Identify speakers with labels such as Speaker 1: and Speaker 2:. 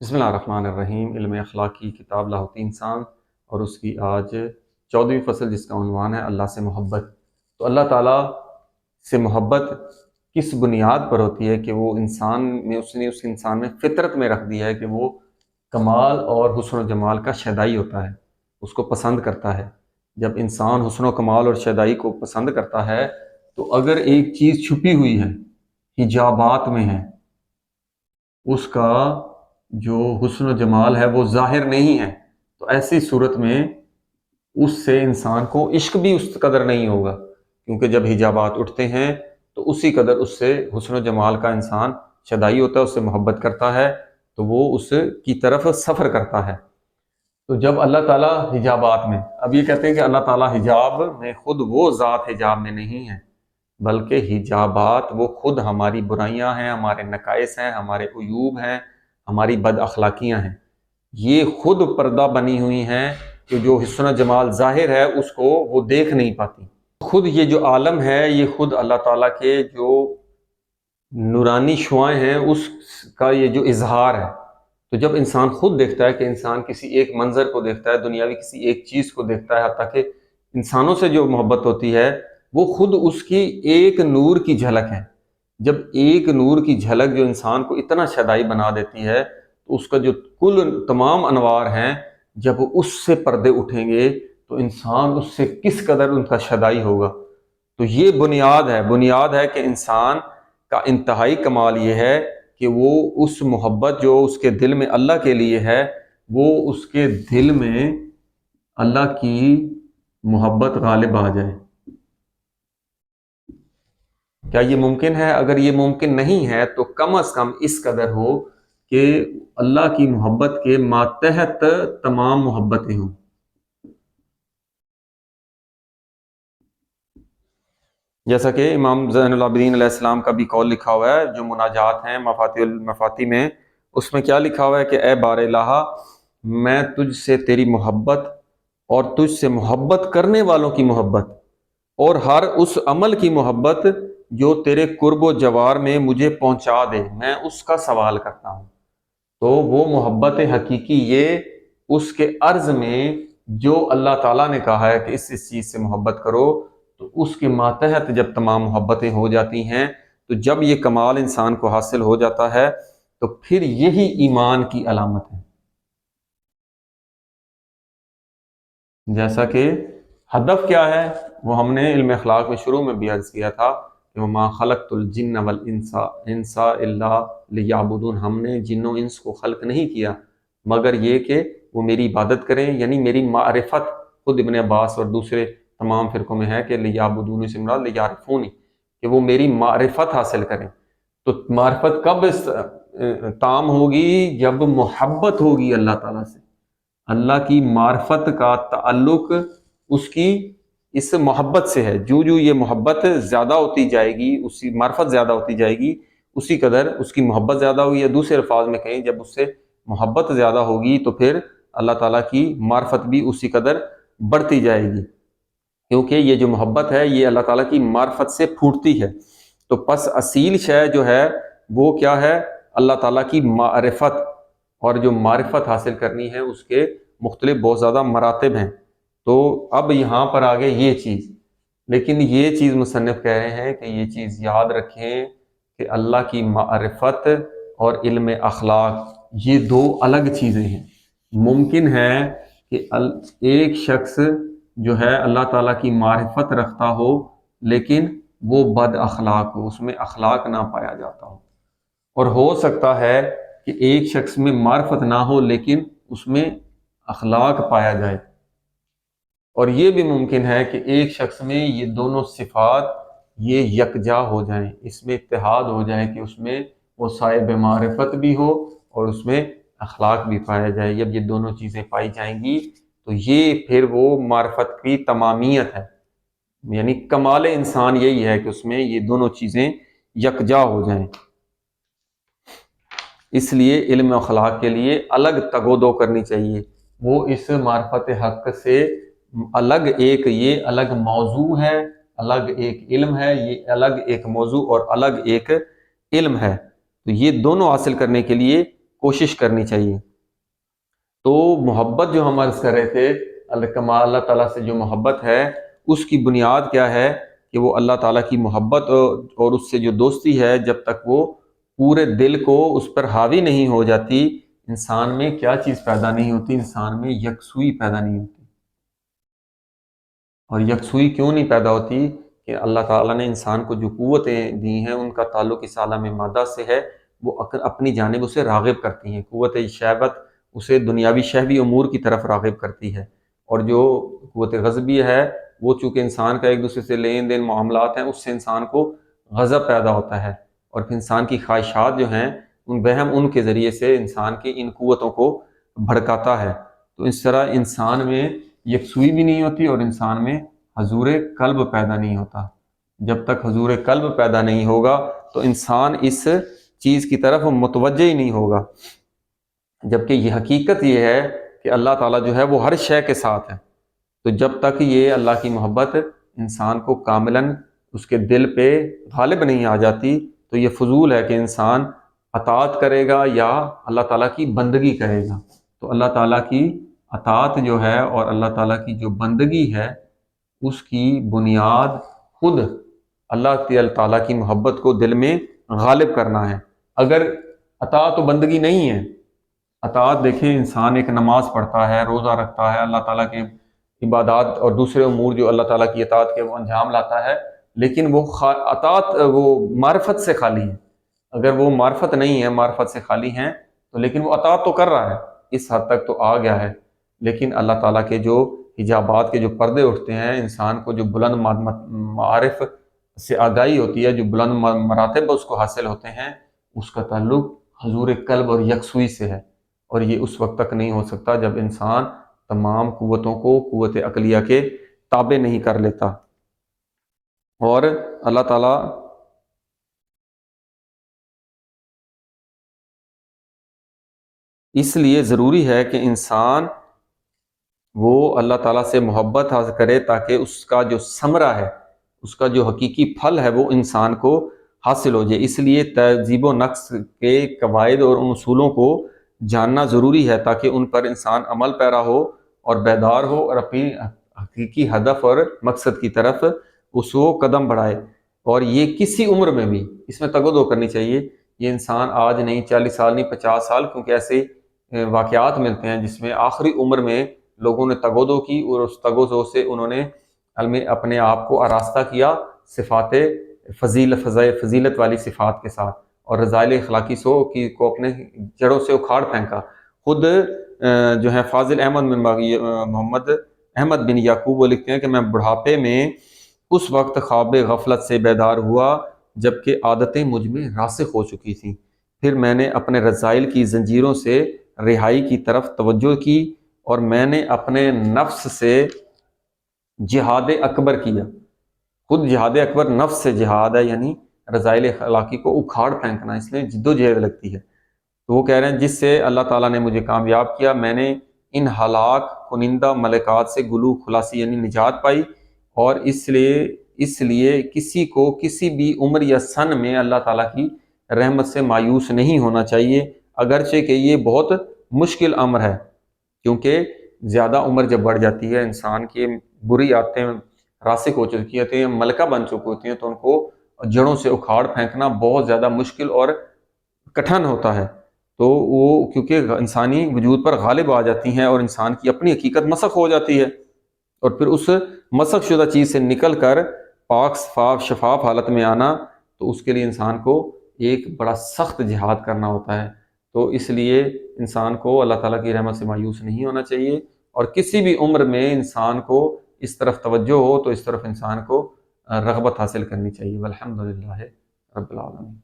Speaker 1: بسم اللہ الرحمن الرحیم۔ علم اخلاق کی کتاب لاہوتی انسان اور اس کی آج 14ویں فصل، جس کا عنوان ہے اللہ سے محبت۔ تو اللہ تعالیٰ سے محبت کس بنیاد پر ہوتی ہے کہ وہ انسان میں اس انسان میں فطرت میں رکھ دیا ہے کہ وہ کمال اور حسن و جمال کا شیدائی ہوتا ہے، اس کو پسند کرتا ہے۔ جب انسان حسن و کمال اور شیدائی کو پسند کرتا ہے تو اگر ایک چیز چھپی ہوئی ہے، حجابات میں ہے، اس کا جو حسن و جمال ہے وہ ظاہر نہیں ہے، تو ایسی صورت میں اس سے انسان کو عشق بھی اس قدر نہیں ہوگا، کیونکہ جب حجابات اٹھتے ہیں تو اسی قدر اس سے حسن و جمال کا انسان شدائی ہوتا ہے، اس سے محبت کرتا ہے، تو وہ اس کی طرف سفر کرتا ہے۔ تو جب اللہ تعالیٰ حجابات میں، اب یہ کہتے ہیں کہ اللہ تعالیٰ حجاب میں خود وہ ذات حجاب میں نہیں ہے، بلکہ حجابات وہ خود ہماری برائیاں ہیں، ہمارے نقائص ہیں، ہمارے عیوب ہیں، ہماری بد اخلاقیاں ہیں، یہ خود پردہ بنی ہوئی ہیں کہ جو حسن و جمال ظاہر ہے اس کو وہ دیکھ نہیں پاتی۔ خود یہ جو عالم ہے یہ خود اللہ تعالیٰ کے جو نورانی شعائیں ہیں اس کا یہ جو اظہار ہے۔ تو جب انسان خود دیکھتا ہے کہ انسان کسی ایک منظر کو دیکھتا ہے، دنیاوی کسی ایک چیز کو دیکھتا ہے، حتیٰ کہ انسانوں سے جو محبت ہوتی ہے وہ خود اس کی ایک نور کی جھلک ہے۔ جب ایک نور کی جھلک جو انسان کو اتنا شدائی بنا دیتی ہے تو اس کا جو کل تمام انوار ہیں، جب اس سے پردے اٹھیں گے تو انسان اس سے کس قدر ان کا شدائی ہوگا۔ تو یہ بنیاد ہے کہ انسان کا انتہائی کمال یہ ہے کہ وہ اس محبت جو اس کے دل میں اللہ کے لیے ہے، وہ اس کے دل میں اللہ کی محبت غالب آ جائے۔ کیا یہ ممکن ہے؟ اگر یہ ممکن نہیں ہے تو کم از کم اس قدر ہو کہ اللہ کی محبت کے ماتحت تمام محبتیں ہوں۔ جیسا کہ امام زین العابدین علیہ السلام کا بھی قول لکھا ہوا ہے، جو مناجات ہیں مفاتیح المفاتیح میں، اس میں کیا لکھا ہوا ہے کہ اے بار الہ، میں تجھ سے تیری محبت اور تجھ سے محبت کرنے والوں کی محبت اور ہر اس عمل کی محبت جو تیرے قرب و جوار میں مجھے پہنچا دے، میں اس کا سوال کرتا ہوں۔ تو وہ محبت حقیقی یہ اس کے عرض میں جو اللہ تعالیٰ نے کہا ہے کہ اس چیز سے محبت کرو، تو اس کے ماتحت جب تمام محبتیں ہو جاتی ہیں، تو جب یہ کمال انسان کو حاصل ہو جاتا ہے تو پھر یہی ایمان کی علامت ہے۔ جیسا کہ ہدف کیا ہے وہ ہم نے علم اخلاق میں شروع میں بھی عرض کیا تھا کہ وَمَا خَلَقْتُ الْجِنَّ وَالْإِنسَ إِلَّا لِيَعْبُدُونَ، ہم نے جن و انس کو خلق نہیں کیا مگر یہ کہ وہ میری عبادت کریں، یعنی میری معرفت۔ خود ابن عباس اور دوسرے تمام فرقوں میں ہے کہ لِيَعْبُدُونِ سے مراد لِيَعْرِفُونِ، کہ وہ میری معرفت حاصل کریں۔ تو معرفت کب تام ہوگی؟ جب محبت ہوگی اللہ تعالیٰ سے۔ اللہ کی معرفت کا تعلق اس کی اس محبت سے ہے۔ جو یہ محبت زیادہ ہوتی جائے گی، اسی معرفت زیادہ ہوتی جائے گی، اسی قدر اس کی محبت زیادہ ہوگی، یا دوسرے الفاظ میں کہیں جب اس سے محبت زیادہ ہوگی تو پھر اللہ تعالیٰ کی معرفت بھی اسی قدر بڑھتی جائے گی، کیونکہ یہ جو محبت ہے یہ اللہ تعالیٰ کی معرفت سے پھوٹتی ہے۔ تو پس اصیل شے جو ہے وہ کیا ہے؟ اللہ تعالیٰ کی معرفت، اور جو معرفت حاصل کرنی ہے اس کے مختلف بہت زیادہ مراتب ہیں۔ تو اب یہاں پر آگے یہ چیز، لیکن یہ چیز مصنف کہہ رہے ہیں کہ یہ چیز یاد رکھیں کہ اللہ کی معرفت اور علم اخلاق یہ دو الگ چیزیں ہیں۔ ممکن ہے کہ ایک شخص جو ہے اللہ تعالیٰ کی معرفت رکھتا ہو لیکن وہ بد اخلاق ہو، اس میں اخلاق نہ پایا جاتا ہو، اور ہو سکتا ہے کہ ایک شخص میں معرفت نہ ہو لیکن اس میں اخلاق پایا جائے، اور یہ بھی ممکن ہے کہ ایک شخص میں یہ دونوں صفات یہ یکجا ہو جائیں، اس میں اتحاد ہو جائے کہ اس میں وہ صاحب معرفت بھی ہو اور اس میں اخلاق بھی پایا جائے۔ جب یہ دونوں چیزیں پائی جائیں گی تو یہ پھر وہ معرفت کی تمامیت ہے، یعنی کمال انسان یہی ہے کہ اس میں یہ دونوں چیزیں یکجا ہو جائیں۔ اس لیے علم اخلاق کے لیے الگ تگ و دو کرنی چاہیے، وہ اس معرفت حق سے الگ ایک یہ الگ موضوع ہے، الگ ایک علم ہے، یہ الگ ایک موضوع اور الگ ایک علم ہے۔ تو یہ دونوں حاصل کرنے کے لیے کوشش کرنی چاہیے۔ تو محبت جو ہم عرض کر رہے تھے، اللہ تعالیٰ سے جو محبت ہے اس کی بنیاد کیا ہے کہ وہ اللہ تعالیٰ کی محبت اور اس سے جو دوستی ہے، جب تک وہ پورے دل کو اس پر حاوی نہیں ہو جاتی، انسان میں کیا چیز پیدا نہیں ہوتی؟ انسان میں یکسوئی پیدا نہیں ہوتی۔ اور یکسوئی کیوں نہیں پیدا ہوتی؟ کہ اللہ تعالیٰ نے انسان کو جو قوتیں دی ہیں ان کا تعلق اس عالم مادہ سے ہے، وہ اپنی جانب اسے راغب کرتی ہیں۔ قوت شہوت اسے دنیاوی شہوی امور کی طرف راغب کرتی ہے، اور جو قوت غضبی ہے وہ چونکہ انسان کا ایک دوسرے سے لین دین معاملات ہیں، اس سے انسان کو غضب پیدا ہوتا ہے، اور پھر انسان کی خواہشات جو ہیں ان وہم ان کے ذریعے سے انسان کی ان قوتوں کو بھڑکاتا ہے۔ تو اس طرح انسان میں یکسوئی بھی نہیں ہوتی اور انسان میں حضور قلب پیدا نہیں ہوتا۔ جب تک حضور قلب پیدا نہیں ہوگا تو انسان اس چیز کی طرف متوجہ ہی نہیں ہوگا، جبکہ یہ حقیقت یہ ہے کہ اللہ تعالیٰ جو ہے وہ ہر شے کے ساتھ ہے۔ تو جب تک یہ اللہ کی محبت انسان کو کاملاً اس کے دل پہ غالب نہیں آ جاتی تو یہ فضول ہے کہ انسان اطاعت کرے گا یا اللہ تعالیٰ کی بندگی کرے گا۔ تو اللہ تعالیٰ کی اطاعت جو ہے اور اللہ تعالیٰ کی جو بندگی ہے اس کی بنیاد خود اللہ تعالیٰ کی محبت کو دل میں غالب کرنا ہے۔ اگر اطاعت و بندگی نہیں ہے، اطاعت دیکھیں انسان ایک نماز پڑھتا ہے، روزہ رکھتا ہے، اللہ تعالیٰ کے عبادات اور دوسرے امور جو اللہ تعالیٰ کی اطاعت کے وہ انجام لاتا ہے، لیکن وہ اطاعت وہ معرفت سے خالی ہے۔ اگر وہ معرفت نہیں ہے، معرفت سے خالی ہیں تو لیکن وہ اطاعت تو کر رہا ہے، اس حد تک تو آ گیا ہے، لیکن اللہ تعالیٰ کے جو حجابات کے جو پردے اٹھتے ہیں، انسان کو جو بلند معارف سے آگاہی ہوتی ہے، جو بلند مراتب اس کو حاصل ہوتے ہیں، اس کا تعلق حضور قلب اور یکسوئی سے ہے، اور یہ اس وقت تک نہیں ہو سکتا جب انسان تمام قوتوں کو قوت عقلیہ کے تابع نہیں کر لیتا۔ اور اللہ تعالیٰ اس لیے ضروری ہے کہ انسان وہ اللہ تعالیٰ سے محبت حاصل کرے تاکہ اس کا جو ثمرہ ہے، اس کا جو حقیقی پھل ہے وہ انسان کو حاصل ہو جائے۔ اس لیے تہذیب و نقص کے قواعد اور ان اصولوں کو جاننا ضروری ہے تاکہ ان پر انسان عمل پیرا ہو اور بیدار ہو اور اپنی حقیقی ہدف اور مقصد کی طرف اس کو قدم بڑھائے۔ اور یہ کسی عمر میں بھی اس میں تگ و دو کرنی چاہیے۔ یہ انسان آج نہیں، 40 سال نہیں، 50 سال، کیونکہ ایسے واقعات ملتے ہیں جس میں آخری عمر میں لوگوں نے تگ و دو کی اور اس تگ و دو سے انہوں نے اپنے آپ کو آراستہ کیا صفات فضیلت والی صفات کے ساتھ، اور رذائل اخلاقی کو اپنے جڑوں سے اکھاڑ پھینکا۔ خود جو ہے فاضل احمد بن محمد احمد بن یعقوب وہ لکھتے ہیں کہ میں بڑھاپے میں اس وقت خواب غفلت سے بیدار ہوا جبکہ عادتیں مجھ میں راسخ ہو چکی تھیں۔ پھر میں نے اپنے رذائل کی زنجیروں سے رہائی کی طرف توجہ کی اور میں نے اپنے نفس سے جہاد اکبر کیا۔ خود جہاد اکبر نفس سے جہاد ہے، یعنی رذائل اخلاقی کو اکھاڑ پھینکنا، اس میں جد و جہد لگتی ہے۔ تو وہ کہہ رہے ہیں جس سے اللہ تعالیٰ نے مجھے کامیاب کیا، میں نے ان ہلاک کنندہ ملکات سے گلو خلاصی یعنی نجات پائی، اور اس لیے کسی کو کسی بھی عمر یا سن میں اللہ تعالیٰ کی رحمت سے مایوس نہیں ہونا چاہیے، اگرچہ کہ یہ بہت مشکل امر ہے، کیونکہ زیادہ عمر جب بڑھ جاتی ہے، انسان کی بری عادتیں راسخ ہو چکی ہوتی ہیں، ملکہ بن چکی ہوتی ہیں، تو ان کو جڑوں سے اکھاڑ پھینکنا بہت زیادہ مشکل اور کٹھن ہوتا ہے۔ تو وہ کیونکہ انسانی وجود پر غالب آ جاتی ہیں اور انسان کی اپنی حقیقت مسخ ہو جاتی ہے، اور پھر اس مسخ شدہ چیز سے نکل کر پاک صاف شفاف حالت میں آنا، تو اس کے لیے انسان کو ایک بڑا سخت جہاد کرنا ہوتا ہے۔ تو اس لیے انسان کو اللہ تعالیٰ کی رحمت سے مایوس نہیں ہونا چاہیے، اور کسی بھی عمر میں انسان کو اس طرف توجہ ہو تو اس طرف انسان کو رغبت حاصل کرنی چاہیے۔ والحمدللہ رب العالمین۔